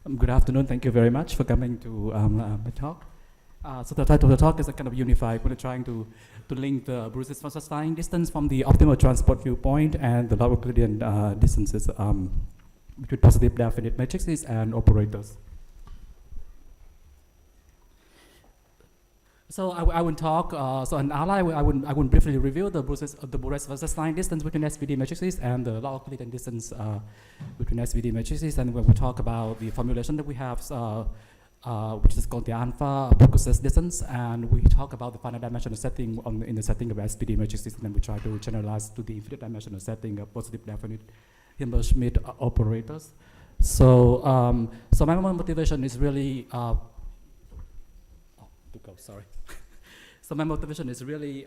Good afternoon. Thank you very much for coming to my talk. So the title of the talk is a kind of unified. We're trying to link the Bures Wasserstein distance from the optimal transport viewpoint and the log Euclidean distances between positive definite matrices and operators. So I will talk. So an ally, I will briefly review the Bures Wasserstein distance between SVD matrices and the log Euclidean distance between SVD matrices, and we will talk about the formulation that we have, which is called the alpha process distance, and we talk about the finite dimensional setting in the setting of SVD matrices, and then we try to generalize to the infinite dimensional setting of positive definite Hilbert Schmidt operators. So so my motivation is really. Sorry. So my motivation is really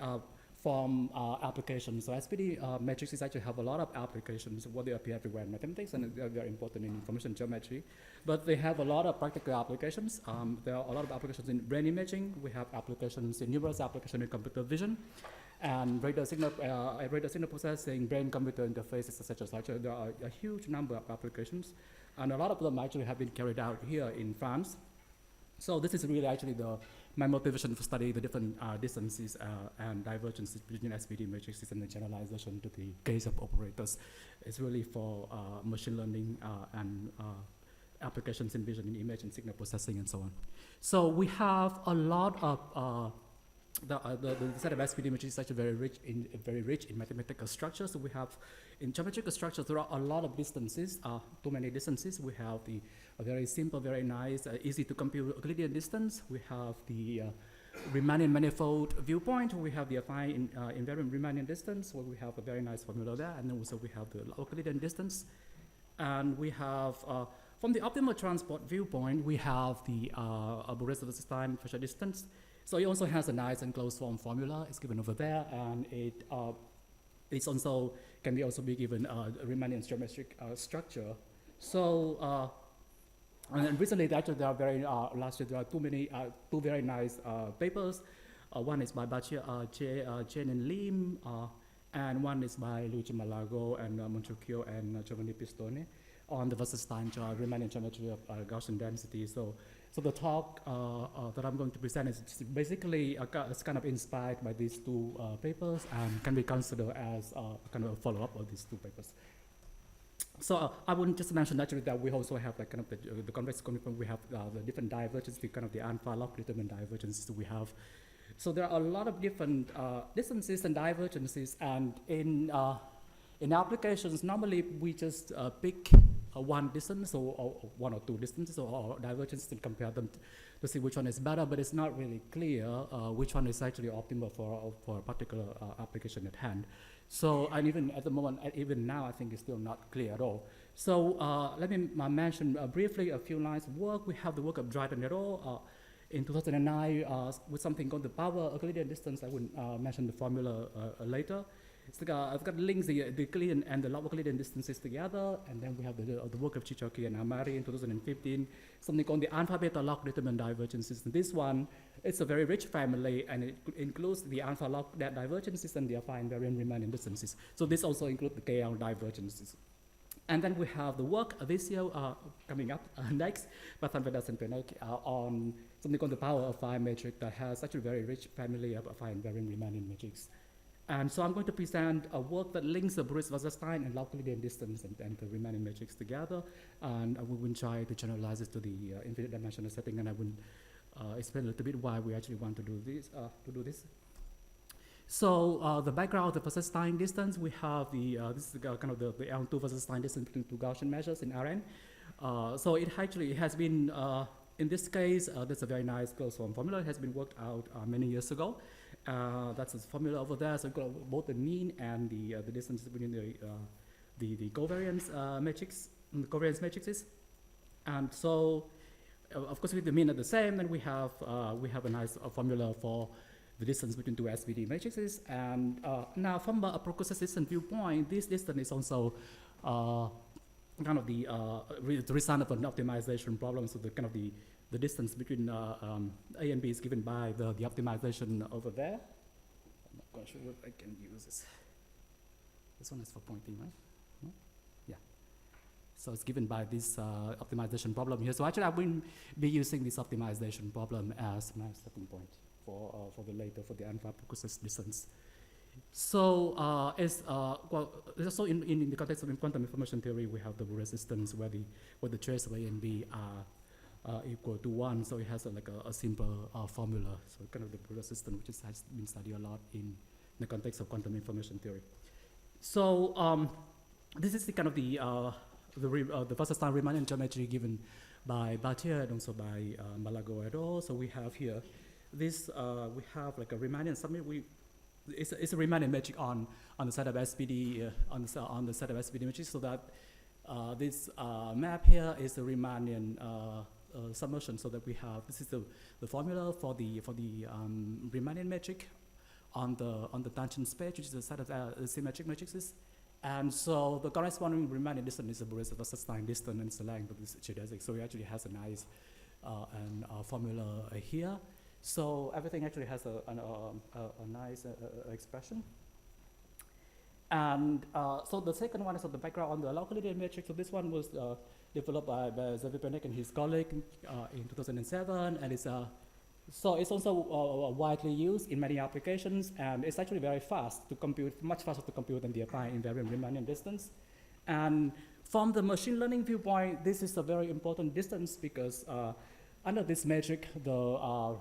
from applications. So SVD matrices actually have a lot of applications. What they appear everywhere in mathematics, and they're very important in information geometry. But they have a lot of practical applications. There are a lot of applications in brain imaging. We have applications in numerous applications in computer vision, and radar signal processing, brain-computer interfaces, etc. So there are a huge number of applications, and a lot of them actually have been carried out here in France. So this is really actually my motivation for studying the different distances and divergences between SVD matrices and the generalization to the case of operators. It's really for machine learning and applications in vision, in image, and signal processing, and so on. So we have a lot of the set of SVD matrices is actually very rich in mathematical structures. So we have in geometrical structures there are a lot of distances, too many distances. We have a very simple, very nice, easy to compute Euclidean distance. We have the Riemannian manifold viewpoint. We have the affine invariant Riemannian distance, where we have a very nice formula there, and then also we have the Euclidean distance, and we have. From the optimal transport viewpoint, we have the Bures Wasserstein pressure distance. So it also has a nice and closed form formula. It's given over there, and it's also can also be given a Riemannian geometric structure. So and recently, actually, there are last year there are two very nice papers. One is by Chen and Lim, and one is by Luigi Malago and Montrucchio and Giovanni Pistone on the Wasserstein Riemannian geometry of Gaussian density. So the talk that I'm going to present is basically it's kind of inspired by these two papers and can be considered as kind of a follow-up of these two papers. So I would just mention actually that we also have like kind of the convex component. We have the different divergences, the kind of the alpha log determined divergences we have. So there are a lot of different distances and divergences, and in applications normally we just pick one distance or one or two distances or divergences and compare them to see which one is better, but it's not really clear which one is actually optimal for a particular application at hand. So, and even at the moment, even now, I think it's still not clear at all. So let me mention briefly a few lines of work. We have the work of Dryden et al. In 2009 with something called the power Euclidean distance. I will mention the formula later. I've got links the Euclidean and the log Euclidean distances together, and then we have the work of Chichoki and Amari in 2015, something called the alpha beta log determined divergences. And this one, it's a very rich family, and it includes the alpha log divergences and the affine invariant Riemannian distances. So this also includes the KL divergences. And then we have the work this year coming up next by Vedas and Penek on something called the power affine matrix that has such a very rich family of affine invariant Riemannian matrix. And so I'm going to present a work that links the Bures Wasserstein and log Euclidean distance and the Riemannian matrix together, and we will try to generalize it to the infinite dimensional setting, and I will explain a little bit why we actually want to do this. So the background of the Wasserstein distance, we have this is kind of the L2 Wasserstein distance between two Gaussian measures in Rn. So it has been, in this case, that's a very nice closed form formula. It has been worked out many years ago. That's the formula over there. So you've got both the mean and the distance between the covariance matrices. And so, of course, with the mean are the same, and we have a nice formula for the distance between two SVD matrices. And now, from a process distance viewpoint, this distance is also kind of the result of an optimization problem. So the kind of the distance between A and B is given by the optimization over there. I'm not quite sure what I can use this. This one is for pointing, right? No? Yeah. So it's given by this optimization problem here. So actually I will be using this optimization problem as my starting point for the later, for the alpha process distance. So so in the context of quantum information theory, we have the Bures systems where the trace of A and B are equal to 1. So it has a simple formula. So kind of the Bures system, which has been studied a lot in the context of quantum information theory. So this is the kind of the Wasserstein Riemannian geometry given by Batier and also by Malago et al. So we have here this, we have like a Riemannian summit. It's a Riemannian metric on the set of SPD on the set of SPD matrix. So that this map here is the Riemannian submersion. So that we have, this is the formula for the Riemannian metric on the tangent space, which is a set of symmetric matrices. And so the corresponding Riemannian distance is the Bures Wasserstein distance, and it's the length of this geodesic. So it actually has a nice formula here. So everything actually has a nice expression. And so the second one is on the background on the Euclidean metric. So this one was developed by Xavier Pernet and his colleague in 2007, and so it's also widely used in many applications, and it's actually very fast to compute, much faster to compute than the affine invariant Riemannian distance. And from the machine learning viewpoint, this is a very important distance because under this metric, the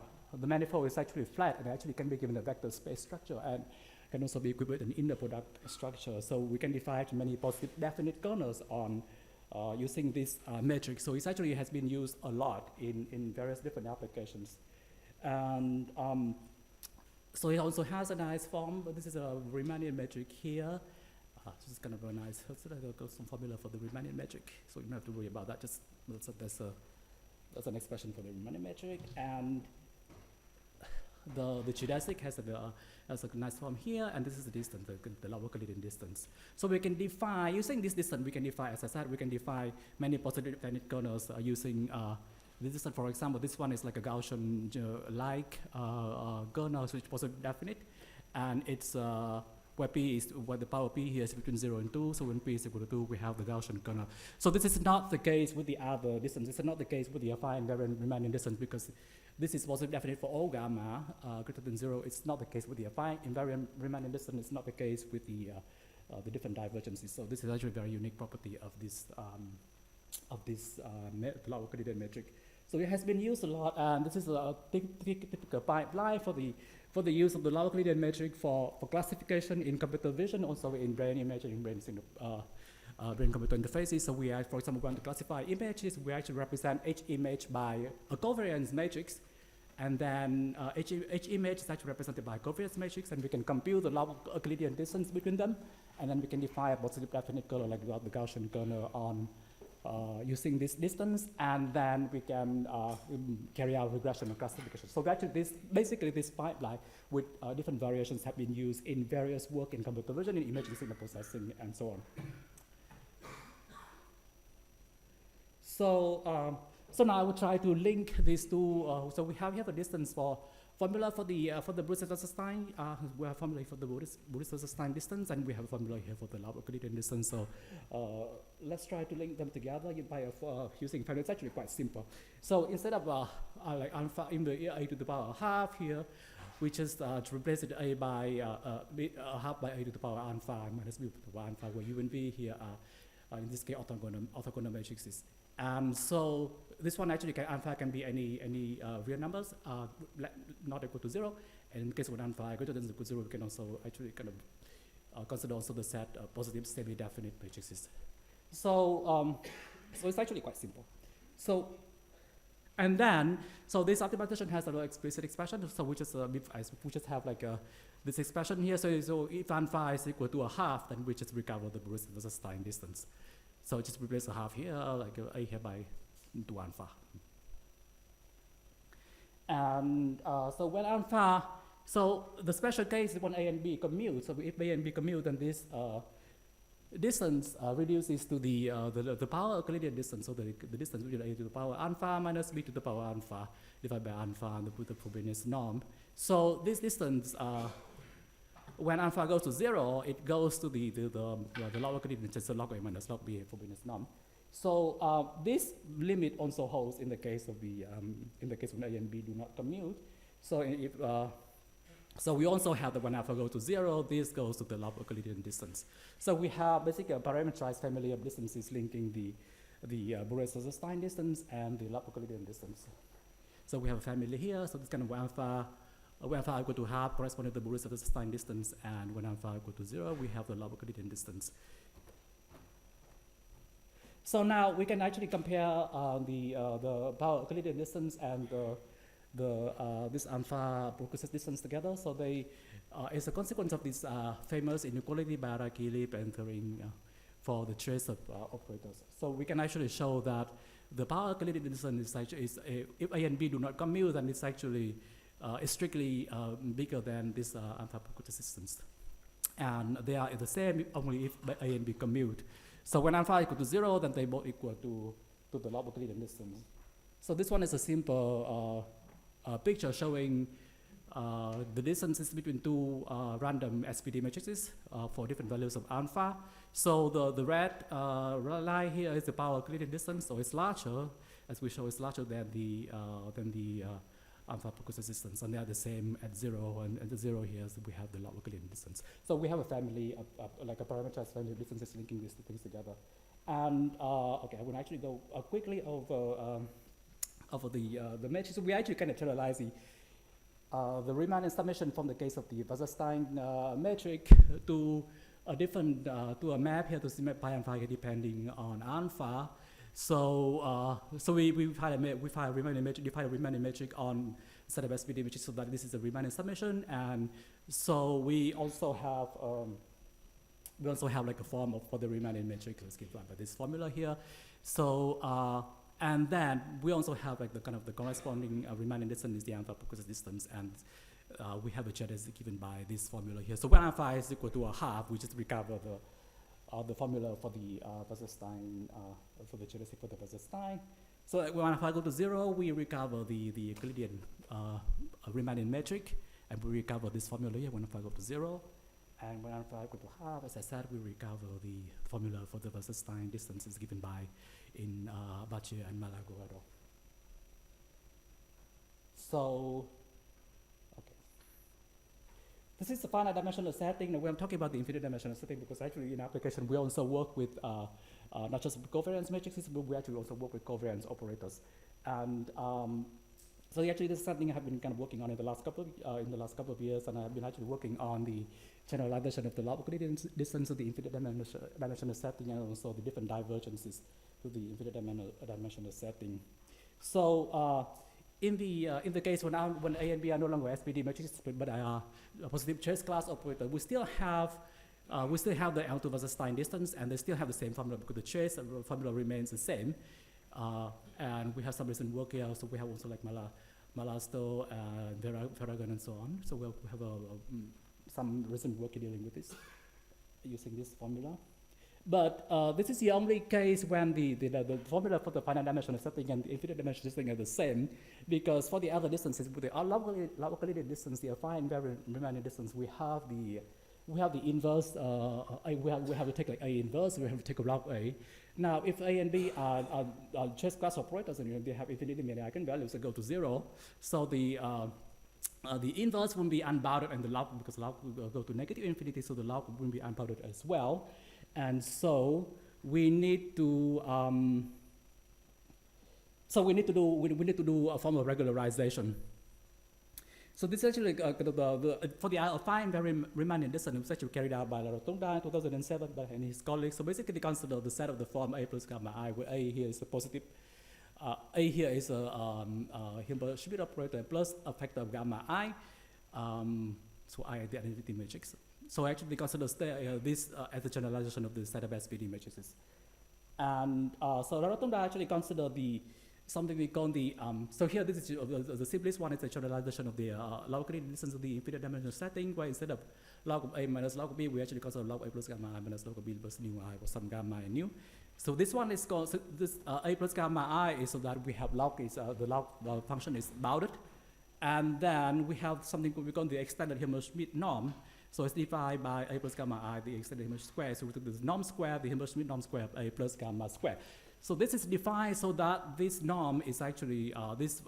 manifold is actually flat and actually can be given a vector space structure and can also be equipped with an inner product structure. So we can define many positive definite kernels on using this metric. So it actually has been used a lot in various different applications. And so it also has a nice form, but this is a Riemannian metric here. This is kind of a nice, some formula for the Riemannian metric. So you don't have to worry about that, just that's an expression for the Riemannian metric. And the geodesic has a nice form here, and this is the distance, the lower Euclidean distance. So we can define, using this distance, we can define, as I said, we can define many positive definite kernels using this is, for example, this one is like a Gaussian-like kernel, which is positive definite, and it's where the power p here is between 0 and 2. So when p is equal to 2, we have the Gaussian kernel. So this is not the case with the other distance. It's not the case with the affine invariant Riemannian distance because this is positive definite for all gamma greater than 0. It's not the case with the affine invariant Riemannian distance. It's not the case with the different divergences. So this is actually a very unique property of this lower Euclidean metric. So it has been used a lot, and this is a typical pipeline for the use of the lower Euclidean metric for classification in computer vision, also in brain imaging, in brain-computer interfaces. So we, for example, want to classify images. We actually represent each image by a covariance matrix, and then each image is actually represented by a covariance matrix, and we can compute the lower Euclidean distance between them, and then we can define a positive definite kernel like the Gaussian kernel on using this distance, and then we can carry out regression and classification. So actually basically this pipeline with different variations have been used in various work in computer vision, in image signal processing, and so on. So now I will try to link these two. So we have here the distance formula for the Bures Wasserstein. We have formula for the Bures Wasserstein distance, and we have a formula here for the lower Euclidean distance. So let's try to link them together by using formula. It's actually quite simple. So instead of like alpha in the a to the power half here, we just replace it a by half by a to the power alpha minus b to the power alpha, where u and v here are in this case orthogonal matrices. And so this one actually alpha can be any real numbers not equal to 0. And in case of alpha greater than or equal to 0, we can also actually kind of consider also the set of positive semi-definite matrices. So so it's actually quite simple. So and then so this optimization has an explicit expression. So we just have like this expression here. So if alpha is equal to a half, then we just recover the Bures Wasserstein distance. So just replace a half here, like a here by 2 alpha. And so when alpha, so the special case is when A and B commute. So if A and B commute, then this distance reduces to the power Euclidean distance. So the distance between A to the power alpha minus B to the power alpha divided by alpha and the Frobenius norm. So this distance, when alpha goes to 0, it goes to the lower Euclidean distance, so log A minus log B Frobenius norm. So this limit also holds in the case of the in the case when A and B do not commute. So if so we also have that when alpha goes to 0, this goes to the log Euclidean distance. So we have basically a parameterized family of distances linking the Bures-Wasserstein distance and the log Euclidean distance. So we have a family here. So this kind of when alpha equal to half corresponding to the Bures-Wasserstein distance, and when alpha equal to 0, we have the log Euclidean distance. So now we can actually compare the power Euclidean distance and this alpha Bures distance together. So they, as a consequence of this famous inequality hierarchy leap entering for the trace of operators. So we can actually show that the power Euclidean distance is actually, if A and B do not commute, then it's actually strictly bigger than this alpha Bures distance. And they are the same only if A and B commute. So when alpha equal to 0, then they both equal to the log Euclidean distance. So this one is a simple picture showing the distances between two random SPD matrices for different values of alpha. So the red line here is the power Euclidean distance, so it's larger, as we show, it's larger than the alpha Bures distance, and they are the same at 0, and at the 0 here, so we have the log Euclidean distance. So we have a family of like a parameterized family of distances linking these two things together. And okay, I will actually go quickly over the matrix. So we actually kind of generalize the Riemann summation from the case of the Wasserstein metric to a different to a map here to symmetric pi and phi depending on alpha. So we find a Riemann metric, define a Riemann metric on set of SPD matrix, so that this is a Riemann summation, and so we also have like a form for the Riemann metric, let's give by this formula here. So and then we also have like the kind of the corresponding Riemann distance is the alpha Bures distance, and we have a Z is given by this formula here. So when alpha is equal to a half, we just recover the formula for the Wasserstein, for the geodesic for the Wasserstein. So when alpha equal to 0, we recover the Euclidean Riemann metric, and we recover this formula here when alpha equal to 0. And when alpha equal to half, as I said, we recover the formula for the Wasserstein distance is given by in Bures and Malago. So, okay. This is the finite dimensional setting. Now, I'm talking about the infinite dimensional setting because actually in application we also work with not just covariance matrices, but we actually also work with covariance operators. And so actually this is something I have been kind of working on in the last couple of years, and I've been actually working on the generalization of the log Euclidean distance of the infinite dimensional setting, and also the different divergences to the infinite dimensional setting. So in the case when A and B are no longer SPD matrices, but are a positive trace class operator, we still have the L2 Wasserstein distance, and they still have the same formula because the trace formula remains the same. And we have some recent work here, so we have also like Malasto and Verhagen and so on. So we have some recent work dealing with this, using this formula. But this is the only case when the formula for the finite dimensional setting and the infinite dimensional setting are the same, because for the other distances, with the log Euclidean distance, the affine invariant Riemann distance, we have the inverse. We have to take like A inverse. We have to take a log A. Now, if A and B are trace class operators, and they have infinitely many eigenvalues that go to 0, so the inverse will be unbounded, and the log, because log will go to negative infinity, so the log will be unbounded as well. And so we need to do a form of regularization. So this is actually for the affine Riemann distance, it was actually carried out by Rotunda in 2007 and his colleagues. So basically, consider the set of the form A plus gamma I, where A here is a positive, A here is a Hilbert Schmidt operator plus a factor of gamma I. So I the identity matrix. So actually, consider this as a generalization of the set of SPD matrices. And so Rotunda actually consider something we call the, so here this is the simplest one is the generalization of the log Euclidean distance of the infinite dimensional setting, where instead of log of A minus log of B, we actually consider log A plus gamma I minus log of B plus nu I, or some gamma I nu. So this one is called, so this A plus gamma I is so that we have log is, the log function is bounded. And then we have something we call the extended Hilbert-Schmidt norm. So it's defined by A plus gamma I, the extended Hilbert square. So we took this norm square, the Hilbert-Schmidt norm square of A plus gamma square. So this is defined so that this norm is actually, this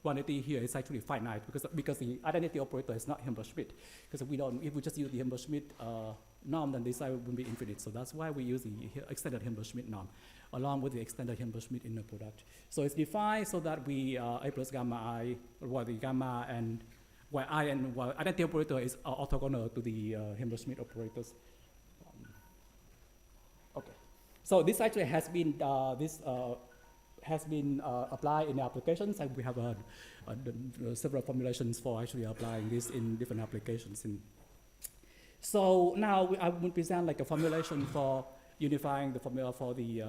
quantity here is actually finite because the identity operator is not Hilbert-Schmidt. Because if we just use the Hilbert-Schmidt norm, then this side will be infinite. So that's why we use the extended Hilbert-Schmidt norm along with the extended Hilbert-Schmidt inner product. So it's defined so that we A plus gamma I, where the gamma and where I and where identity operator is orthogonal to the Hilbert-Schmidt operators. Okay. So this actually has been applied in the applications, and we have several formulations for actually applying this in different applications. So now I will present like a formulation for unifying the formula for the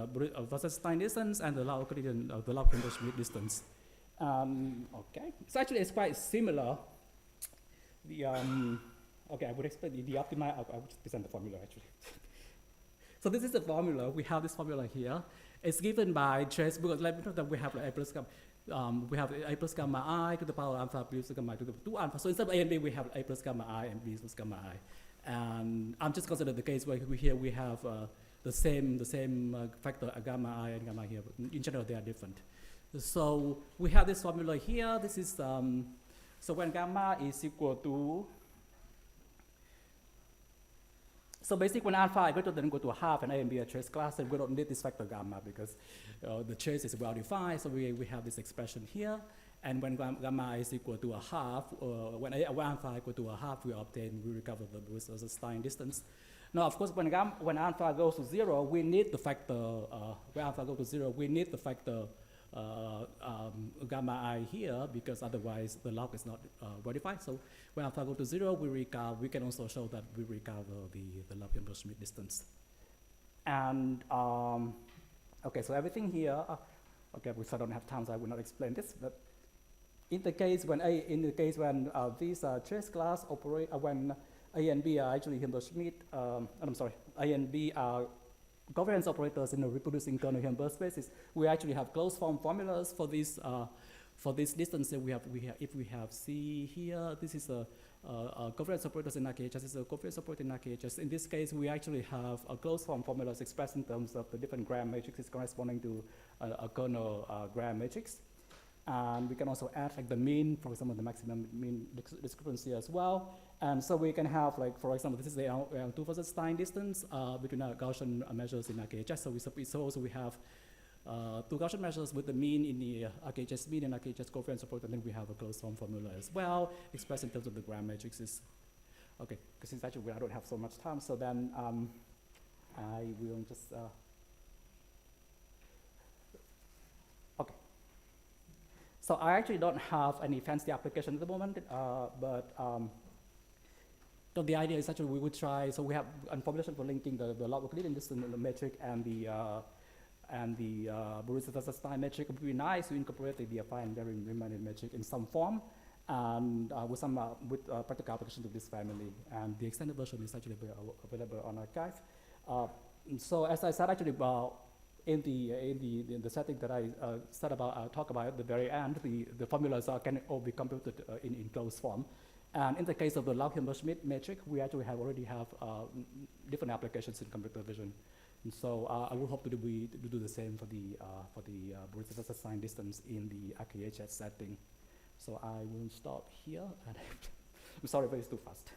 Wasserstein distance and the Hilbert-Schmidt distance. Okay, so actually it's quite similar. Okay, I would explain the optimize. I would present the formula actually. So this is the formula. We have this formula here. It's given by trace because let me know that we have like A plus gamma I to the power alpha plus gamma I to the 2 alpha. So instead of A and B, we have A plus gamma I and B plus gamma I. And I'm just considering the case where we have the same factor gamma I and gamma here. But in general, they are different. So we have this formula here. This is so when gamma is equal to, so basically when alpha is greater than equal to a half and A and B are trace class, then we don't need this factor gamma because the trace is well defined. So we have this expression here. And when gamma is equal to a half, when alpha is equal to a half, we recover the Wasserstein distance. Now, of course, when alpha goes to 0, we need the factor, when alpha goes to 0, we need the factor gamma I here because otherwise the log is not verified. So when alpha goes to 0, we can also show that we recover the log Hilbert-Schmidt distance. And okay, so everything here, okay, because I don't have time, so I will not explain this. But in the case when these trace class operate, when A and B are actually Hilbert-Schmidt, I'm sorry, A and B are covariance operators in the reproducing kernel Hilbert spaces, we actually have closed form formulas for this distance. If we have C here, this is a covariance operators in RKHS. This is a covariance operator in RKHS. In this case, we actually have a closed form formulas expressed in terms of the different gram matrices corresponding to a kernel gram matrix. And we can also add like the mean, for example, the maximum mean discrepancy as well. And so we can have like, for example, this is the L2 Wasserstein distance between our Gaussian measures in RKHS. So we have 2 Gaussian measures with the mean in the RKHS mean and RKHS covariance support, and then we have a closed form formula as well, expressed in terms of the gram matrices. Okay, because since actually I don't have so much time, so then I will just, okay. So I actually don't have any fancy application at the moment, but so the idea is actually we would try, so we have a formulation for linking the log Euclidean distance metric and the Bures-Wasserstein metric. It would be nice to incorporate the DFI and very remanded metric in some form, and with practical application to this family. And the extended version is actually available on archive. So as I said, actually, in the setting that I talk about at the very end, the formulas can all be computed in closed form. And in the case of the log Hilbert-Schmidt metric, we actually already have different applications in computer vision. And so I will hope to do the same for the Bures-Wasserstein distance in the RKHS setting. So I will stop here. And I'm sorry, but it's too fast.